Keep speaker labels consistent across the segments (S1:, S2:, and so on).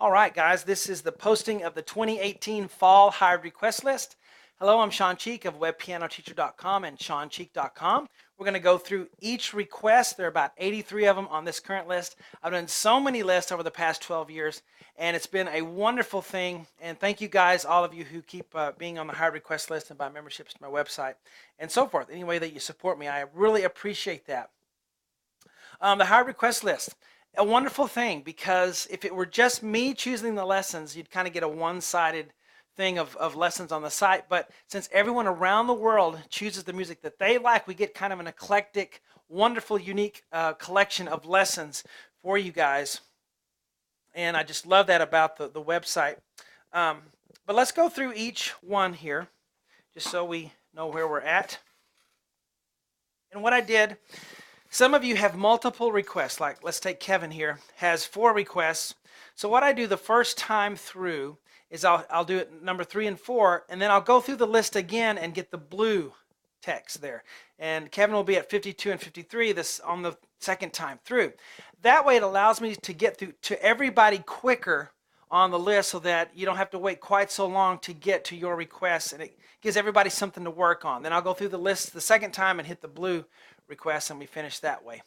S1: All right, guys, this is the posting of the 2018 Fall Hired Request List. Hello, I'm Sean Cheek of webpianoteacher.com and seancheek.com. We're going to go through each request. There are about 83 of them on this current list. I've done so many lists over the past 12 years, and it's been a wonderful thing. And thank you guys, all of you who keep being on the Hired Request List and buy memberships to my website and so forth. Any way that you support me, I really appreciate that. The Hired Request List. A wonderful thing, because if it were just me choosing the lessons, you'd kind of get a one-sided thing of lessons on the site. But since everyone around the world chooses the music that they like, we get kind of an eclectic, wonderful, unique collection of lessons for you guys. And I just love that about the website. But let's go through each one here, just so we know where we're at. And what I did, some of you have multiple requests, like let's take Kevin here, has 4 requests. So what I do the first time through is I'll do it number 3 and 4, and then I'll go through the list again and get the blue text there. And Kevin will be at 52 and 53 this on the second time through. That way it allows me to get through to everybody quicker on the list so that you don't have to wait quite so long to get to your requests, and it gives everybody something to work on. Then I'll go through the list the second time and hit the blue requests, and we finish that way.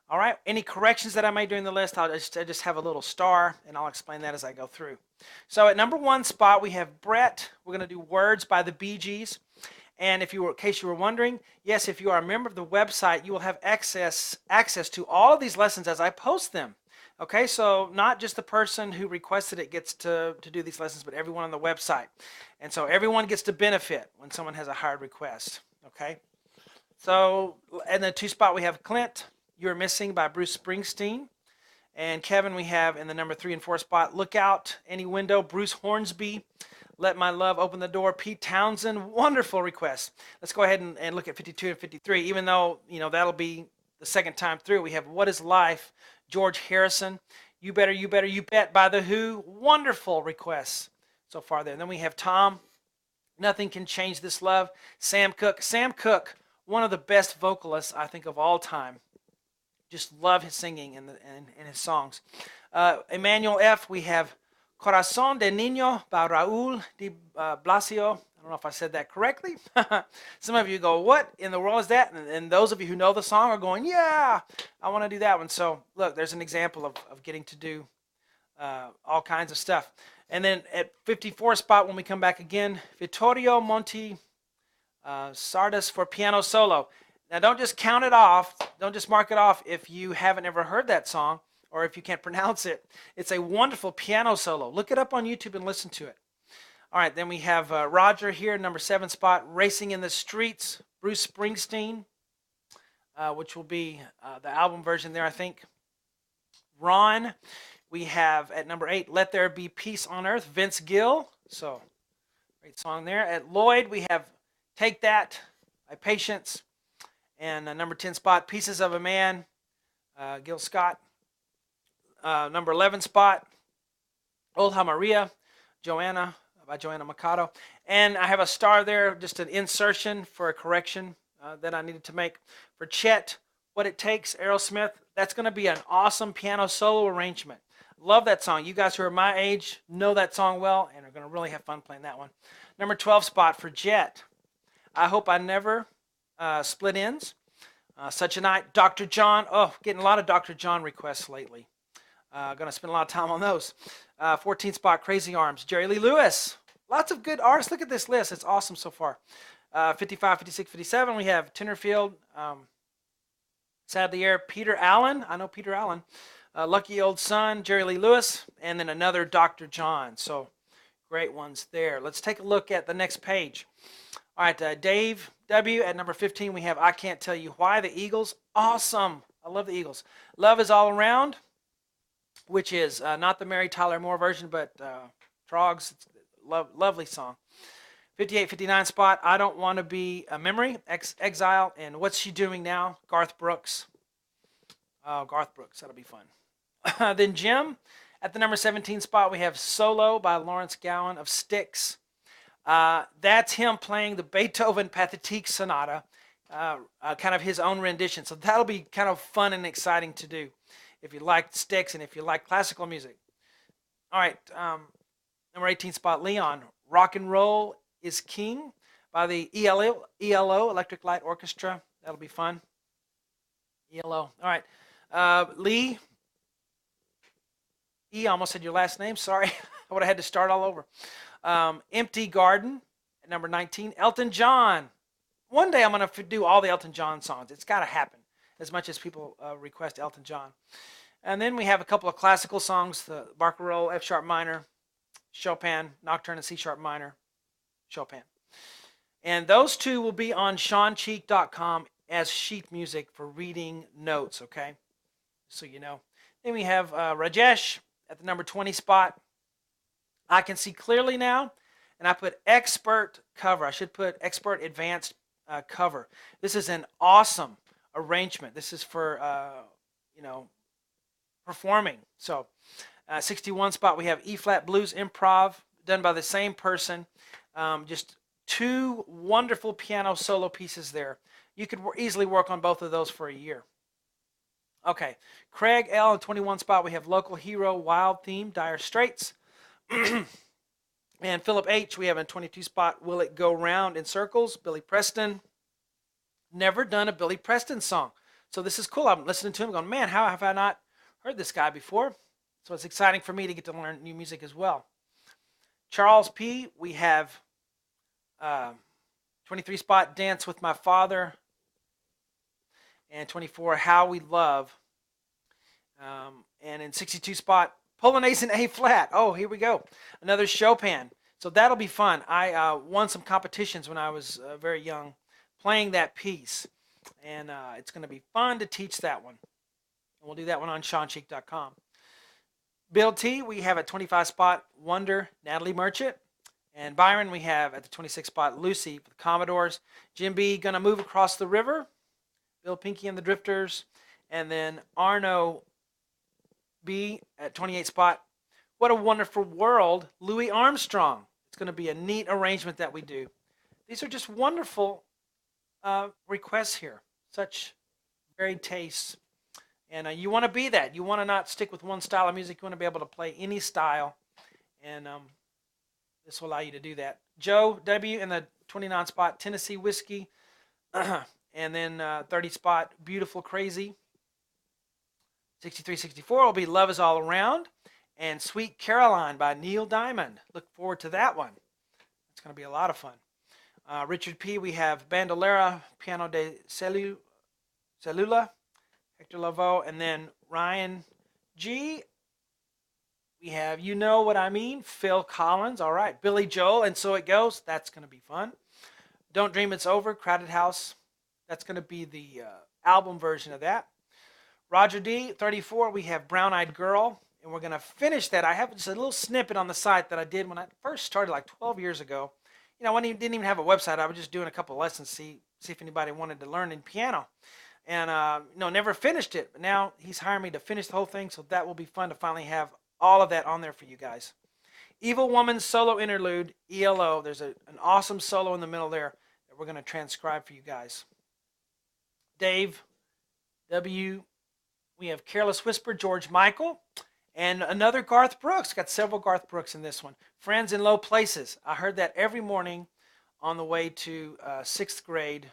S1: All right, any corrections that I made during the list, I just have a little star, and I'll explain that as I go through. So at number 1 spot, we have Brett. We're going to do Words by the Bee Gees. And in case you were wondering, yes, if you are a member of the website, you will have access to all of these lessons as I post them. Okay, so not just the person who requested it gets to do these lessons, but everyone on the website. And so everyone gets to benefit when someone has a hired request. Okay, so in the 2 spot, we have Clint, You're Missing by Bruce Springsteen. And Kevin, we have in the number 3 and 4 spot, Look Out Any Window, Bruce Hornsby. Let My Love Open the Door, Pete Townsend. Wonderful request. Let's go ahead and look at 52 and 53, even though, that'll be the second time through. We have What Is Life, George Harrison. You Better, You Better, You Bet by The Who. Wonderful requests so far there. And then we have Tom, Nothing Can Change This Love. Sam Cooke. Sam Cooke, one of the best vocalists, I think, of all time. Just love his singing and his songs. Emmanuel F., we have Corazón de Niño by Raúl de Blasio. I don't know if I said that correctly. Some of you go, what in the world is that? And those of you who know the song are going, yeah, I want to do that one. So look, there's an example of getting to do all kinds of stuff. And then at 54 spot, when we come back again, Vittorio Monti, Sardas for piano solo. Now don't just count it off. Don't just mark it off if you haven't ever heard that song, or if you can't pronounce it. It's a wonderful piano solo. Look it up on YouTube and listen to it. All right, then we have Roger here, number 7 spot, Racing in the Streets, Bruce Springsteen, which will be the album version there, I think. Ron, we have at number 8, Let There Be Peace on Earth, Vince Gill. So, great song there. At Lloyd, we have Take That by Patience. And number 10 spot, Pieces of a Man, Gil Scott. Number 11 spot, Olha Maria, Joanna, by Joanna Mikado. And I have a star there, just an insertion for a correction that I needed to make. For Chet, What It Takes, Aerosmith. That's going to be an awesome piano solo arrangement. Love that song. You guys who are my age know that song well and are going to really have fun playing that one. Number 12 spot for Jet, I Hope I Never Split Ends. Such a Night, Dr. John. Oh, getting a lot of Dr. John requests lately. Going to spend a lot of time on those. 14th spot, Crazy Arms, Jerry Lee Lewis. Lots of good artists. Look at this list. It's awesome so far. 55, 56, 57, we have Tenderfield, Sadly Air, Peter Allen. I know Peter Allen. Lucky Old Son, Jerry Lee Lewis, and then another Dr. John. So great ones there. Let's take a look at the next page. All right, Dave W. At number 15, we have I Can't Tell You Why, the Eagles. Awesome. I love the Eagles. Love Is All Around, which is not the Mary Tyler Moore version, but Troggs. Lovely song. 58, 59 spot, I Don't Want to Be a Memory, Exile, and What's She Doing Now, Garth Brooks. Oh, Garth Brooks, that'll be fun. Then Jim, at the number 17 spot, we have Solo by Lawrence Gowan of Styx. That's him playing the Beethoven Pathetique Sonata, kind of his own rendition. So that'll be kind of fun and exciting to do if you like Styx and if you like classical music. All right, number 18 spot, Leon. Rock and Roll is King by the ELO, Electric Light Orchestra. That'll be fun. ELO. All right. Lee. I almost said your last name. Sorry. I would have had to start all over. Empty Garden at number 19. Elton John. One day I'm going to do all the Elton John songs. It's got to happen as much as people request Elton John. And then we have a couple of classical songs, the Barcarolle, F sharp minor, Chopin, Nocturne in C sharp minor, Chopin. And those two will be on SeanCheek.com as sheet music for reading notes, okay? So you know. Then we have Rajesh at the number 20 spot. I Can See Clearly Now, and I put Expert Cover. I should put Expert Advanced Cover. This is an awesome arrangement. This is for, performing. So 61 spot, we have E-flat Blues Improv, done by the same person. Just two wonderful piano solo pieces there. You could easily work on both of those for a year. Okay, Craig L. in 21 spot, we have Local Hero, Wild Theme, Dire Straits. And Philip H., we have in 22 spot, Will It Go Round in Circles, Billy Preston. Never done a Billy Preston song. So this is cool. I'm listening to him going, man, how have I not heard this guy before? So it's exciting for me to get to learn new music as well. Charles P., we have 23 spot, Dance with My Father. And 24, How We Love. And in 62 spot, Polonaise in A flat. Oh, here we go. Another Chopin. So that'll be fun. I won some competitions when I was very young playing that piece. And it's going to be fun to teach that one. And we'll do that one on SeanCheek.com. Bill T, we have at 25 spot, Wonder, Natalie Merchant. And Byron, we have at the 26 spot, Lucy with the Commodores. Jim B, Gonna Move Across the River. Bill Pinky and the Drifters. And then Arno B at 28 spot. What a Wonderful World, Louis Armstrong. It's going to be a neat arrangement that we do. These are just wonderful requests here. Such varied tastes. And you want to be that. You want to not stick with one style of music. You want to be able to play any style. And this will allow you to do that. Joe W in the 29 spot, Tennessee Whiskey. And then 30 spot, Beautiful Crazy. 63, 64 will be Love Is All Around. And Sweet Caroline by Neil Diamond. Look forward to that one. It's going to be a lot of fun. Richard P., we have Bandolera, Piano de Cellula, Hector Lavoe. And then Ryan G., we have You Know What I Mean, Phil Collins. All right, Billy Joel, And So It Goes. That's going to be fun. Don't Dream It's Over, Crowded House. That's going to be the album version of that. Roger D, 34, we have Brown Eyed Girl. And we're going to finish that. I have just a little snippet on the site that I did when I first started like 12 years ago. You know, I didn't even have a website. I was just doing a couple of lessons, see if anybody wanted to learn in piano. And, never finished it. But now he's hiring me to finish the whole thing. So that will be fun to finally have all of that on there for you guys. Evil Woman Solo Interlude, ELO. There's an awesome solo in the middle there that we're going to transcribe for you guys. Dave W. We have Careless Whisper, George Michael. And another Garth Brooks. Got several Garth Brooks in this one. Friends in Low Places. I heard that every morning on the way to 6th grade.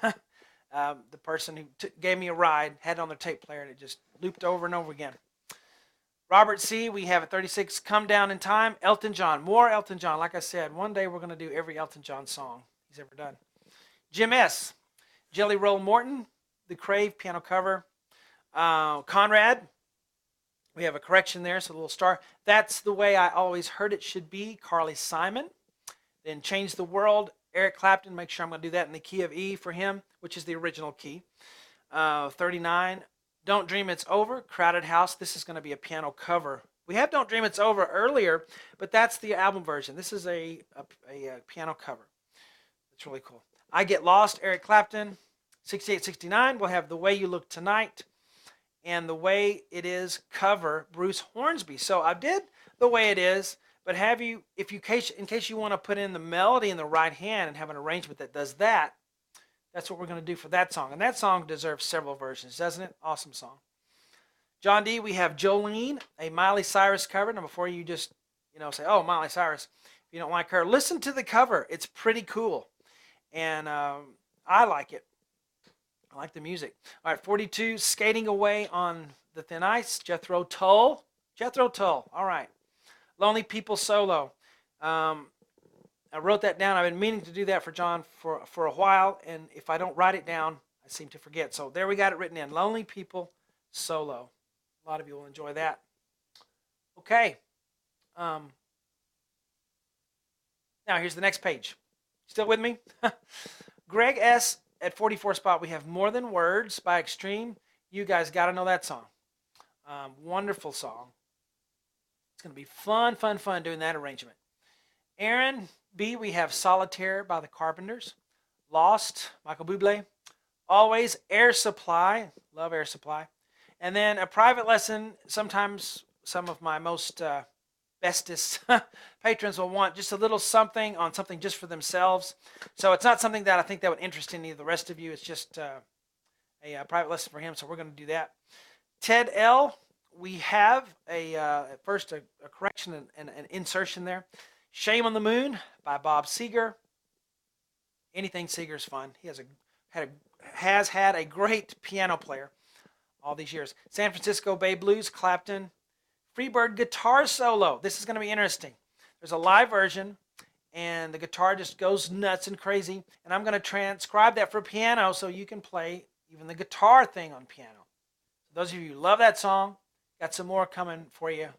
S1: The person who gave me a ride had it on their tape player, and it just looped over and over again. Robert C., we have at 36, Come Down in Time. Elton John. More Elton John. Like I said, one day we're going to do every Elton John song he's ever done. Jim S., Jelly Roll Morton, The Crave, piano cover. Conrad. We have a correction there, so a little star. That's the Way I Always Heard It Should Be, Carly Simon. Then Change the World, Eric Clapton. Make sure I'm going to do that in the key of E for him, which is the original key. 39, Don't Dream It's Over, Crowded House. This is going to be a piano cover. We have Don't Dream It's Over earlier, but that's the album version. This is a piano cover. It's really cool. I Get Lost, Eric Clapton. 68, 69, we'll have The Way You Look Tonight. And The Way It Is cover, Bruce Hornsby. So I did The Way It Is, but in case you want to put in the melody in the right hand and have an arrangement that does that, that's what we're going to do for that song. And that song deserves several versions, doesn't it? Awesome song. John D, we have Jolene, a Miley Cyrus cover. Now, before you just, say, oh, Miley Cyrus, if you don't like her, listen to the cover. It's pretty cool. And I like it. I like the music. All right, 42, Skating Away on the Thin Ice, Jethro Tull. Jethro Tull, all right. Lonely People solo. I wrote that down. I've been meaning to do that for John for a while, and if I don't write it down, I seem to forget. So there we got it written in. Lonely People solo. A lot of you will enjoy that. Okay. Now here's the next page. Still with me? Greg S. at 44 spot. We have More Than Words by Extreme. You guys got to know that song. Wonderful song. It's going to be fun doing that arrangement. Aaron B, we have Solitaire by the Carpenters. Lost, Michael Bublé. Always, Air Supply. Love Air Supply. And then a private lesson. Sometimes some of my most bestest patrons will want just a little something on something just for themselves. So it's not something that I think that would interest any of the rest of you. It's just a private lesson for him. So we're going to do that. Ted L, we have first a correction and an insertion there. Shame on the Moon by Bob Seger. Anything Seger's fun. He has had a great piano player all these years. San Francisco Bay Blues, Clapton. Freebird guitar solo. This is going to be interesting. There's a live version, and the guitar just goes nuts and crazy. And I'm going to transcribe that for piano so you can play even the guitar thing on piano. So those of you who love that song, got some more coming for you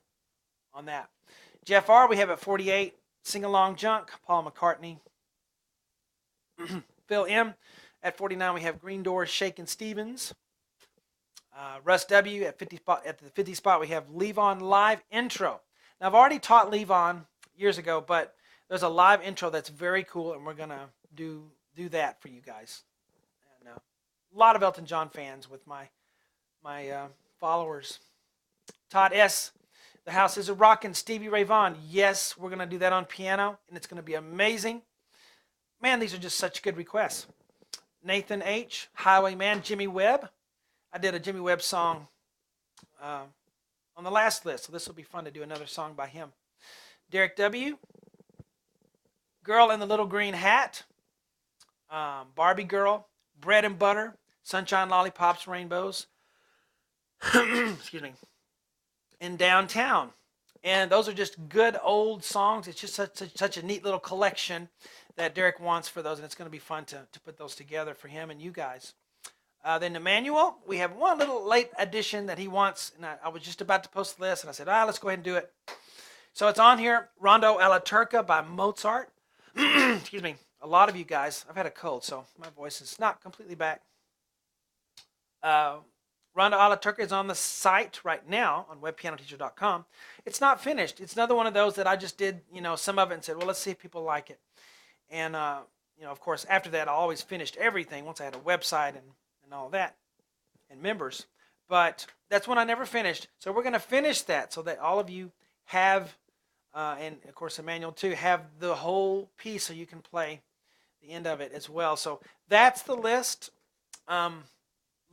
S1: on that. Jeff R, we have at 48. Sing Along Junk, Paul McCartney. Phil M, at 49, we have Green Doors, Shakin' Stevens. Russ W, at the 50 spot, we have Levon Live Intro. Now, I've already taught Levon years ago, but there's a live intro that's very cool, and we're going to do that for you guys. And a lot of Elton John fans with my followers. Todd S, The House is a Rockin', Stevie Ray Vaughan. Yes, we're going to do that on piano, and it's going to be amazing. Man, these are just such good requests. Nathan H, Highwayman, Jimmy Webb. I did a Jimmy Webb song on the last list, so this will be fun to do another song by him. Derek W, Girl in the Little Green Hat. Barbie Girl, Bread and Butter, Sunshine, Lollipops, Rainbows. Excuse me. In Downtown. And those are just good old songs. It's just such a neat little collection that Derek wants for those, and it's going to be fun to put those together for him and you guys. Then Emmanuel, we have one little late addition that he wants, and I was just about to post the list, and I said, let's go ahead and do it. So it's on here, Rondo alla Turca by Mozart. Excuse me. A lot of you guys, I've had a cold, so my voice is not completely back. Rondo alla Turca is on the site right now on webpianoteacher.com. It's not finished. It's another one of those that I just did, some of it and said, well, let's see if people like it. And, of course, after that, I always finished everything once I had a website and all that and members. But that's one I never finished. So we're going to finish that so that all of you have, and, of course, Emmanuel, too, have the whole piece so you can play the end of it as well. So that's the list.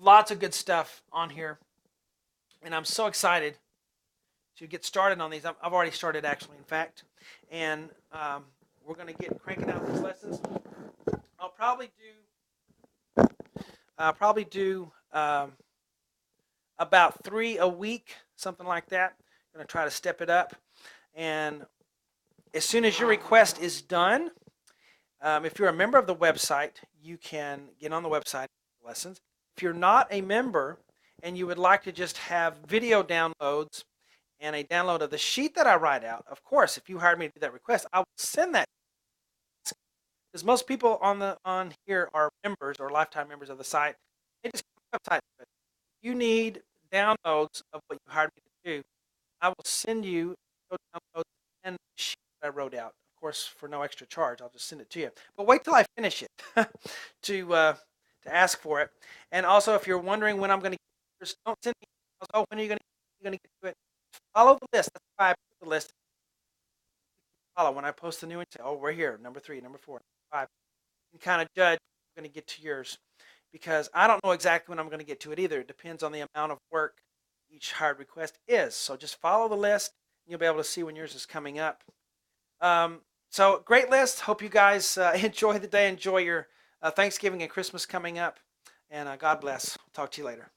S1: Lots of good stuff on here, and I'm so excited to get started on these. I've already started, actually, in fact, and we're going to get cranking out these lessons. I'll probably do about 3 a week, something like that. I'm going to try to step it up, and as soon as your request is done, if you're a member of the website, you can get on the website lessons. If you're not a member and you would like to just have video downloads and a download of the sheet that I write out, of course, if you hired me to do that request, I will send that. Because most people on here are members or lifetime members of the site. They just come to the website. If you need downloads of what you hired me to do, I will send you those downloads and the sheet that I wrote out. Of course, for no extra charge, I'll just send it to you. But wait till I finish it to ask for it. And also, if you're wondering when I'm going to get yours, don't send me emails. Oh, when are you going to get to it? Follow the list. That's why I put the list. Follow when I post the new one. Say, oh, we're here. Number 3, number 4, number 5. You can kind of judge when I'm going to get to yours, because I don't know exactly when I'm going to get to it either. It depends on the amount of work each hired request is. So just follow the list. And you'll be able to see when yours is coming up. So great list. Hope you guys enjoy the day. Enjoy your Thanksgiving and Christmas coming up. And God bless. Talk to you later.